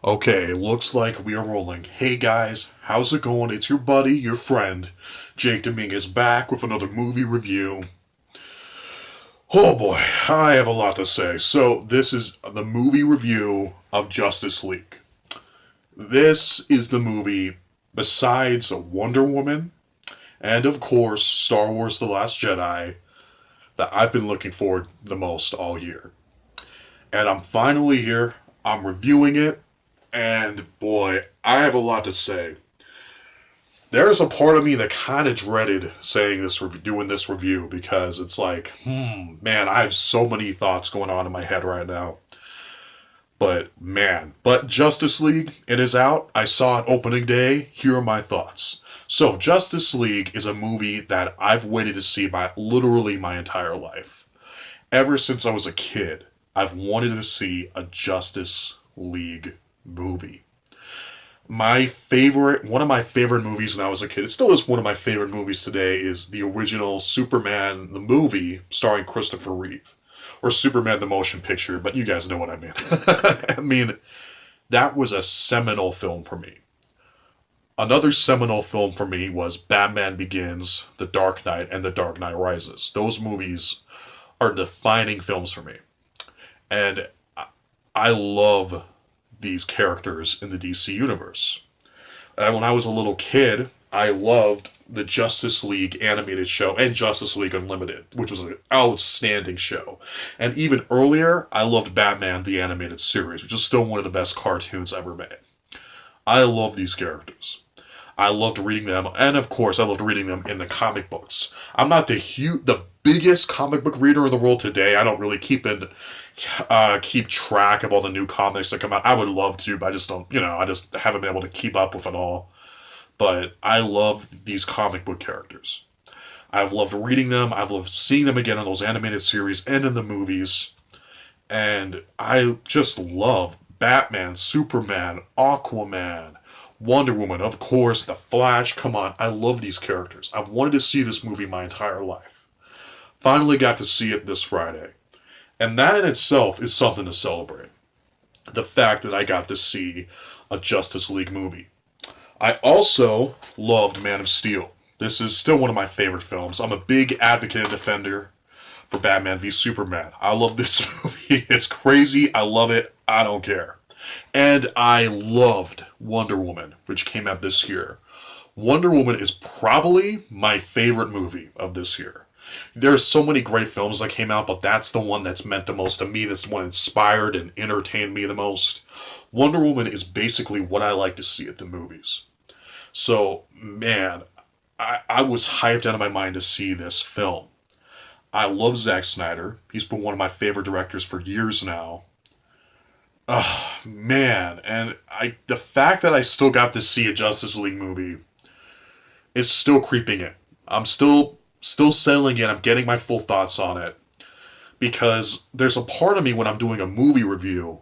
Okay, looks like we are rolling. Hey guys, how's it going? It's your buddy, your friend, Jake Dominguez back with another movie review. Oh boy, I have a lot to say. So, this is the movie review of Justice League. This is the movie, besides Wonder Woman, and of course, Star Wars The Last Jedi, that I've been looking forward the most all year. And I'm finally here, I'm reviewing it, and boy, I have a lot to say. There's a part of me that kind of dreaded saying this, doing this review because it's like, man, I have so many thoughts going on in my head right now. But man, but Justice League, it is out. I saw it opening day. Here are my thoughts. So, Justice League is a movie that I've waited to see literally my entire life. Ever since I was a kid, I've wanted to see a Justice League movie. One of my favorite movies when I was a kid, it still is one of my favorite movies today, is the original Superman, the movie, starring Christopher Reeve. Or Superman the Motion Picture, but you guys know what I mean. I mean, that was a seminal film for me. Another seminal film for me was Batman Begins, The Dark Knight, and The Dark Knight Rises. Those movies are defining films for me. And I love these characters in the DC universe. And when I was a little kid, I loved the Justice League animated show and Justice League Unlimited, which was an outstanding show. And even earlier, I loved Batman the Animated Series, which is still one of the best cartoons ever made. I love these characters. I loved reading them, and of course, I loved reading them in the comic books. I'm not the biggest comic book reader in the world today. I don't really keep track of all the new comics that come out. I would love to, but I just don't. I just haven't been able to keep up with it all. But I love these comic book characters. I've loved reading them. I've loved seeing them again in those animated series and in the movies. And I just love Batman, Superman, Aquaman, Wonder Woman, of course, The Flash. Come on, I love these characters. I've wanted to see this movie my entire life. Finally got to see it this Friday. And that in itself is something to celebrate. The fact that I got to see a Justice League movie. I also loved Man of Steel. This is still one of my favorite films. I'm a big advocate and defender for Batman v Superman. I love this movie. It's crazy. I love it. I don't care. And I loved Wonder Woman, which came out this year. Wonder Woman is probably my favorite movie of this year. There's so many great films that came out, but that's the one that's meant the most to me. That's the one that inspired and entertained me the most. Wonder Woman is basically what I like to see at the movies. So, man, I was hyped out of my mind to see this film. I love Zack Snyder. He's been one of my favorite directors for years now. Man, and the fact that I still got to see a Justice League movie is still creeping in. I'm still settling in. I'm getting my full thoughts on it because there's a part of me when I'm doing a movie review,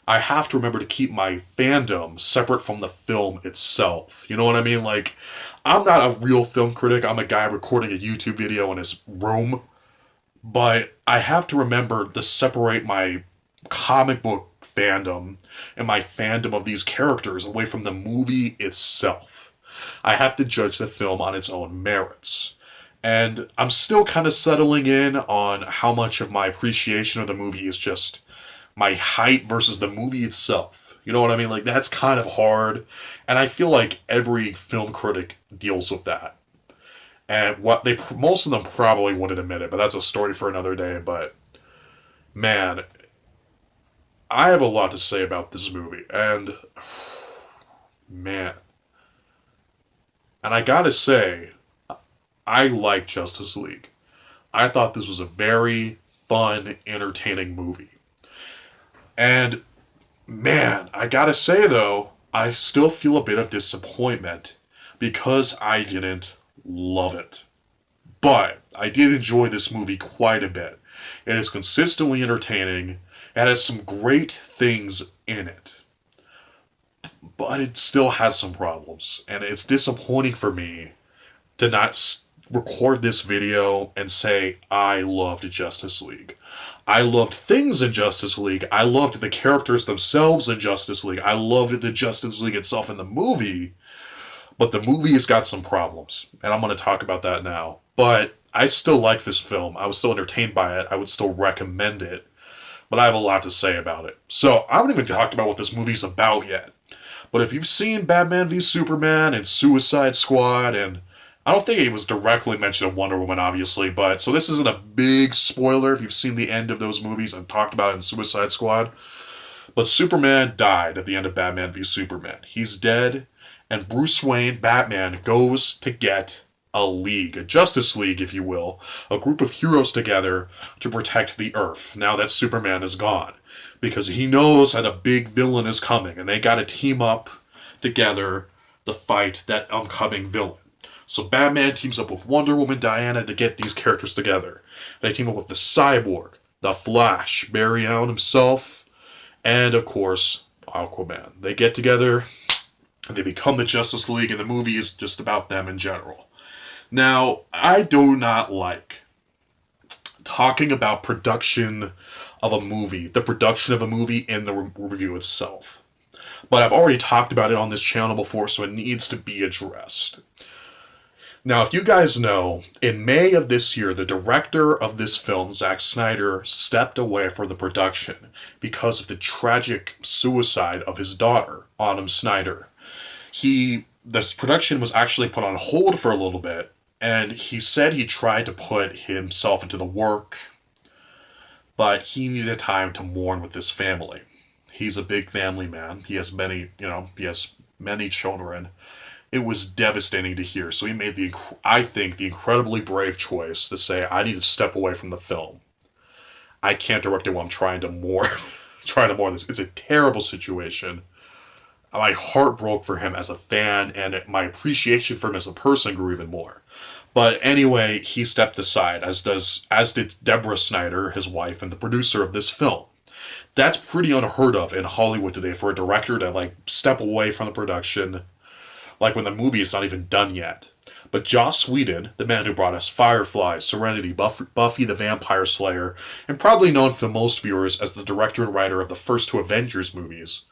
I have to remember to keep my fandom separate from the film itself. You know what I mean? Like, I'm not a real film critic. I'm a guy recording a YouTube video in his room, but I have to remember to separate my comic book fandom and my fandom of these characters away from the movie itself. I have to judge the film on its own merits. And I'm still kind of settling in on how much of my appreciation of the movie is just my hype versus the movie itself. You know what I mean? Like, that's kind of hard. And I feel like every film critic deals with that. And most of them probably wouldn't admit it, but that's a story for another day. But, man, I have a lot to say about this movie. And, man. And I gotta say, I like Justice League. I thought this was a very fun, entertaining movie. And, man, I gotta say though, I still feel a bit of disappointment because I didn't love it. But I did enjoy this movie quite a bit. It is consistently entertaining. It has some great things in it. But it still has some problems. And it's disappointing for me to not record this video and say I loved Justice League. I loved things in Justice League. I loved the characters themselves in Justice League. I loved the Justice League itself in the movie. But the movie has got some problems, and I'm going to talk about that now. But I still like this film. I was still entertained by it. I would still recommend it. But I have a lot to say about it. So I haven't even talked about what this movie's about yet. But if you've seen Batman v Superman and Suicide Squad, and I don't think it was directly mentioned in Wonder Woman, obviously, but so this isn't a big spoiler if you've seen the end of those movies and talked about it in Suicide Squad. But Superman died at the end of Batman v Superman. He's dead, and Bruce Wayne, Batman, goes to get a league, a Justice League, if you will, a group of heroes together to protect the Earth now that Superman is gone. Because he knows that a big villain is coming, and they gotta team up together to fight that oncoming villain. So Batman teams up with Wonder Woman, Diana to get these characters together. They team up with the Cyborg, the Flash, Barry Allen himself, and of course, Aquaman. They get together, and they become the Justice League, and the movie is just about them in general. Now, I do not like talking about production of a movie, the production of a movie in the review itself. But I've already talked about it on this channel before, so it needs to be addressed. Now, if you guys know, in May of this year, the director of this film, Zack Snyder, stepped away from the production because of the tragic suicide of his daughter, Autumn Snyder. This production was actually put on hold for a little bit, and he said he tried to put himself into the work, but he needed time to mourn with his family. He's a big family man. He has many children. It was devastating to hear. So he made the incredibly brave choice to say, I need to step away from the film. I can't direct it while I'm trying to mourn this. It's a terrible situation. My heart broke for him as a fan, and my appreciation for him as a person grew even more. But anyway, he stepped aside, as did Deborah Snyder, his wife, and the producer of this film. That's pretty unheard of in Hollywood today for a director to step away from the production, when the movie is not even done yet. But Joss Whedon, the man who brought us Firefly, Serenity, Buffy the Vampire Slayer, and probably known for most viewers as the director and writer of the first two Avengers movies,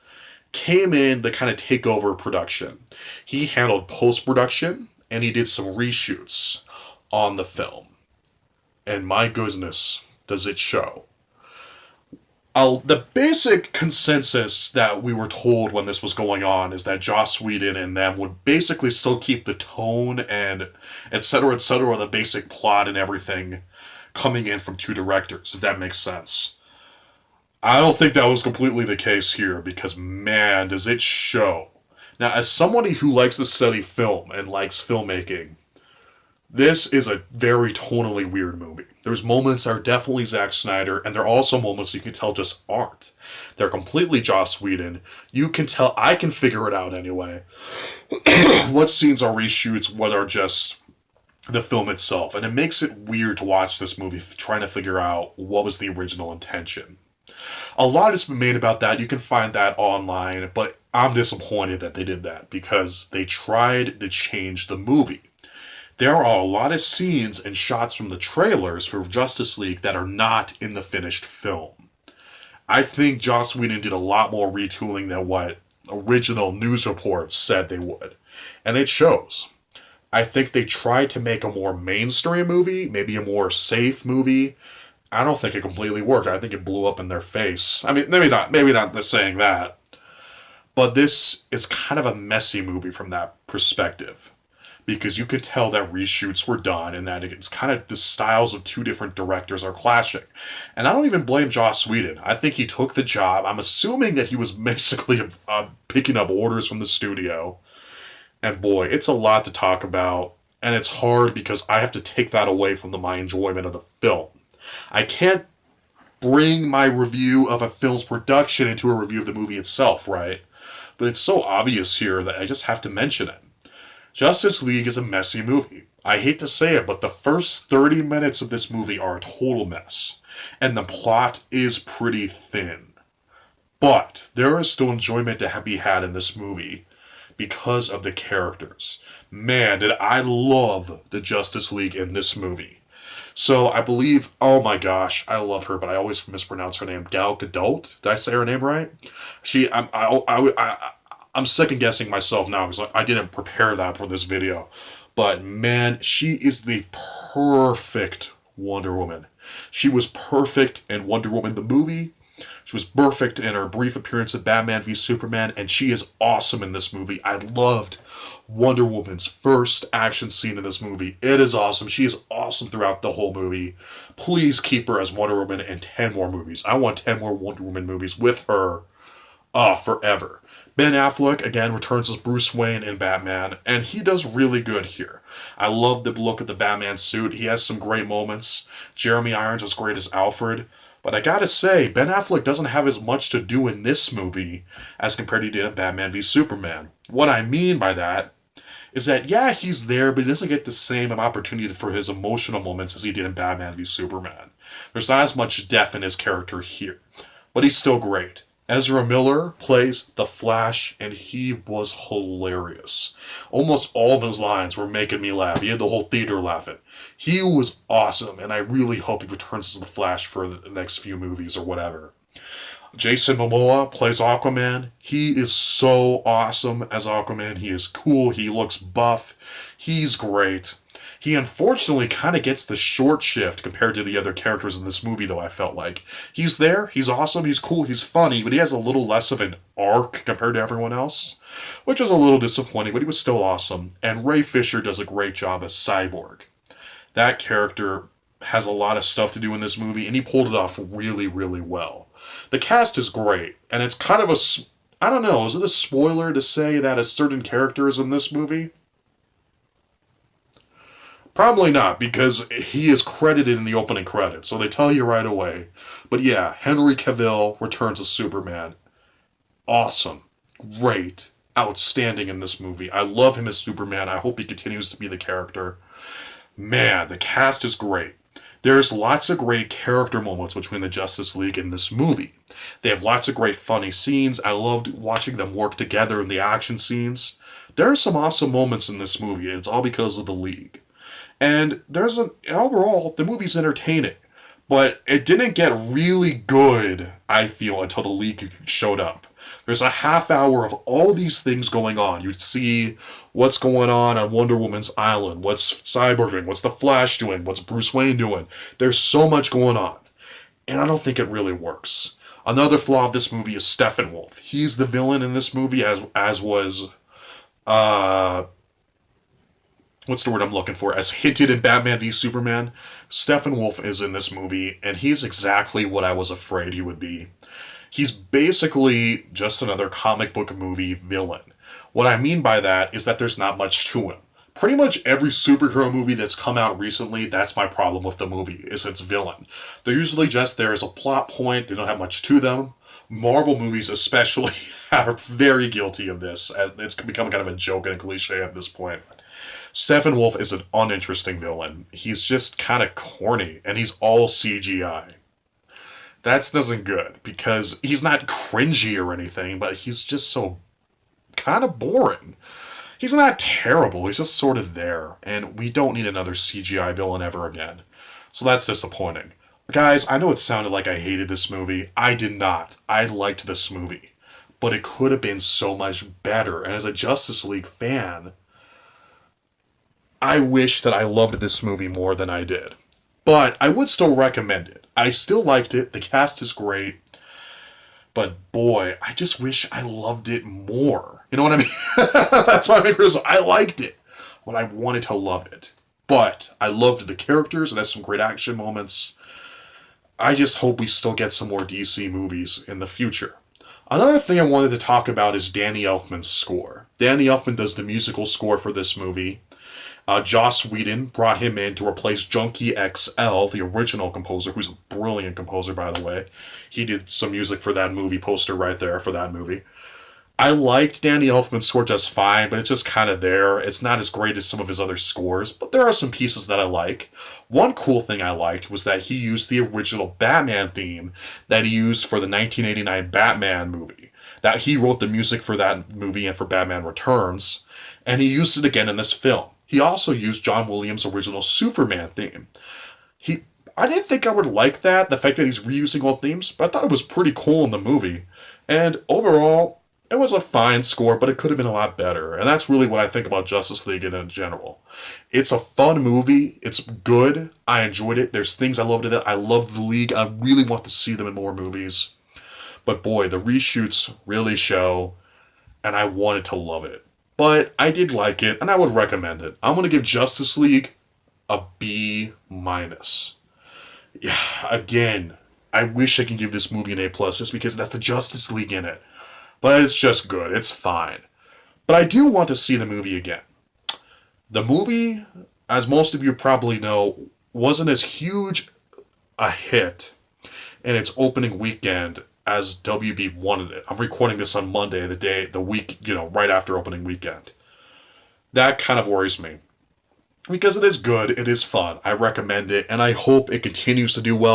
came in to kind of take over production. He handled post-production, and he did some reshoots on the film. And my goodness, does it show. The basic consensus that we were told when this was going on is that Joss Whedon and them would basically still keep the tone and etc., the basic plot and everything coming in from two directors, if that makes sense. I don't think that was completely the case here, because man, does it show. Now, as somebody who likes to study film and likes filmmaking, this is a very tonally weird movie. There's moments that are definitely Zack Snyder, and there are also moments you can tell just aren't. They're completely Joss Whedon. You can tell, I can figure it out anyway, what scenes are reshoots, what are just the film itself. And it makes it weird to watch this movie trying to figure out what was the original intention. A lot has been made about that. You can find that online, but I'm disappointed that they did that because they tried to change the movie. There are a lot of scenes and shots from the trailers for Justice League that are not in the finished film. I think Joss Whedon did a lot more retooling than what original news reports said they would. And it shows. I think they tried to make a more mainstream movie, maybe a more safe movie. I don't think it completely worked. I think it blew up in their face. I mean, maybe not saying that. But this is kind of a messy movie from that perspective. Because you could tell that reshoots were done and that it's kind of the styles of two different directors are clashing. And I don't even blame Joss Whedon. I think he took the job. I'm assuming that he was basically picking up orders from the studio. And boy, it's a lot to talk about. And it's hard because I have to take that away from my enjoyment of the film. I can't bring my review of a film's production into a review of the movie itself, right? But it's so obvious here that I just have to mention it. Justice League is a messy movie. I hate to say it, but the first 30 minutes of this movie are a total mess. And the plot is pretty thin. But there is still enjoyment to be had in this movie because of the characters. Man, did I love the Justice League in this movie. So I believe, oh my gosh, I love her, but I always mispronounce her name. Gal Gadot. Did I say her name right? She, I'm second guessing myself now because I didn't prepare that for this video. But man, she is the perfect Wonder Woman. She was perfect in Wonder Woman the movie. She was perfect in her brief appearance in Batman v Superman, and she is awesome in this movie. I loved Wonder Woman's first action scene in this movie. It is awesome. She is awesome throughout the whole movie. Please keep her as Wonder Woman in 10 more movies. I want 10 more Wonder Woman movies with her forever. Ben Affleck, again, returns as Bruce Wayne in Batman, and he does really good here. I love the look of the Batman suit. He has some great moments. Jeremy Irons was great as Alfred. But I gotta say, Ben Affleck doesn't have as much to do in this movie as compared to he did in Batman v Superman. What I mean by that is that, yeah, he's there, but he doesn't get the same opportunity for his emotional moments as he did in Batman v Superman. There's not as much depth in his character here, but he's still great. Ezra Miller plays the Flash, and he was hilarious. Almost all of his lines were making me laugh. He had the whole theater laughing. He was awesome, and I really hope he returns as the Flash for the next few movies or whatever. Jason Momoa plays Aquaman. He is so awesome as Aquaman. He is cool. He looks buff. He's great. He unfortunately kind of gets the short shift compared to the other characters in this movie, though, I felt like. He's there, he's awesome, he's cool, he's funny, but he has a little less of an arc compared to everyone else, which was a little disappointing, but he was still awesome. And Ray Fisher does a great job as Cyborg. That character has a lot of stuff to do in this movie, and he pulled it off really, really well. The cast is great, and it's kind of a... I don't know, is it a spoiler to say that a certain character is in this movie? Probably not, because he is credited in the opening credits, so they tell you right away. But yeah, Henry Cavill returns as Superman. Awesome. Great. Outstanding in this movie. I love him as Superman. I hope he continues to be the character. Man, the cast is great. There's lots of great character moments between the Justice League and this movie. They have lots of great funny scenes. I loved watching them work together in the action scenes. There are some awesome moments in this movie, and it's all because of the League. And overall, the movie's entertaining. But it didn't get really good, I feel, until the League showed up. There's a half hour of all these things going on. You'd see what's going on Wonder Woman's island, what's Cyborg doing, what's the Flash doing, what's Bruce Wayne doing. There's so much going on. And I don't think it really works. Another flaw of this movie is Steppenwolf. He's the villain in this movie, as was... what's the word I'm looking for? As hinted in Batman v Superman, Steppenwolf is in this movie, and he's exactly what I was afraid he would be. He's basically just another comic book movie villain. What I mean by that is that there's not much to him. Pretty much every superhero movie that's come out recently, that's my problem with the movie, is its villain. They're usually just there as a plot point, they don't have much to them. Marvel movies especially are very guilty of this. It's become kind of a joke and a cliche at this point. Steppenwolf is an uninteresting villain. He's just kind of corny, and he's all CGI. That doesn't good, because he's not cringy or anything, but he's just so kind of boring. He's not terrible, he's just sort of there, and we don't need another CGI villain ever again. So that's disappointing. Guys, I know it sounded like I hated this movie. I did not. I liked this movie. But it could have been so much better, and as a Justice League fan... I wish that I loved this movie more than I did. But I would still recommend it. I still liked it. The cast is great. But boy, I just wish I loved it more. You know what I mean? That's why I liked it. But I wanted to love it. But I loved the characters. It has some great action moments. I just hope we still get some more DC movies in the future. Another thing I wanted to talk about is Danny Elfman's score. Danny Elfman does the musical score for this movie. Joss Whedon brought him in to replace Junkie XL, the original composer, who's a brilliant composer, by the way. He did some music for that movie, poster right there for that movie. I liked Danny Elfman's score just fine, but it's just kind of there. It's not as great as some of his other scores, but there are some pieces that I like. One cool thing I liked was that he used the original Batman theme that he used for the 1989 Batman movie. That he wrote the music for that movie and for Batman Returns, and he used it again in this film. He also used John Williams' original Superman theme. he I didn't think I would like that, the fact that he's reusing old themes, but I thought it was pretty cool in the movie. And overall, it was a fine score, but it could have been a lot better. And that's really what I think about Justice League in general. It's a fun movie. It's good. I enjoyed it. There's things I loved in it. I love the League. I really want to see them in more movies. But boy, the reshoots really show, and I wanted to love it. But I did like it, and I would recommend it. I'm going to give Justice League a B minus. Yeah, again, I wish I could give this movie an A plus just because that's the Justice League in it. But it's just good. It's fine. But I do want to see the movie again. The movie, as most of you probably know, wasn't as huge a hit in its opening weekend as WB wanted it. I'm recording this on Monday, the week, right after opening weekend. That kind of worries me. Because it is good, it is fun, I recommend it, and I hope it continues to do well.